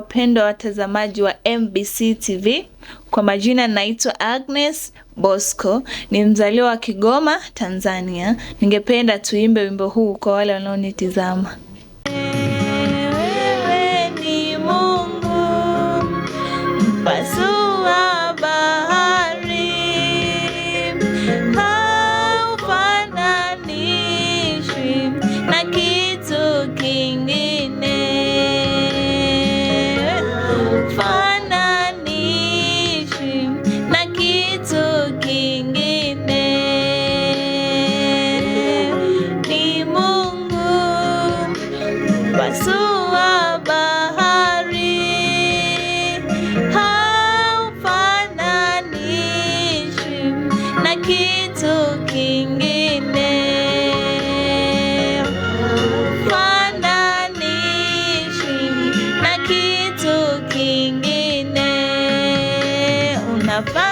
Wapendwa watazamaji wa MBC TV, kwa majina naitwa Agnes Bosco, ni mzaliwa wa Kigoma, Tanzania. Ningependa tuimbe wimbo huu kwa wale wanaonitazama. Wewe ni Mungu mpasua bahari, haufananishwi na kitu kingine. Fananishwi na kitu kingine. Ni Mungu mpasua bahari, haufananishwi na kitu kingine. Fananishwi na kitu kingine. Unafanya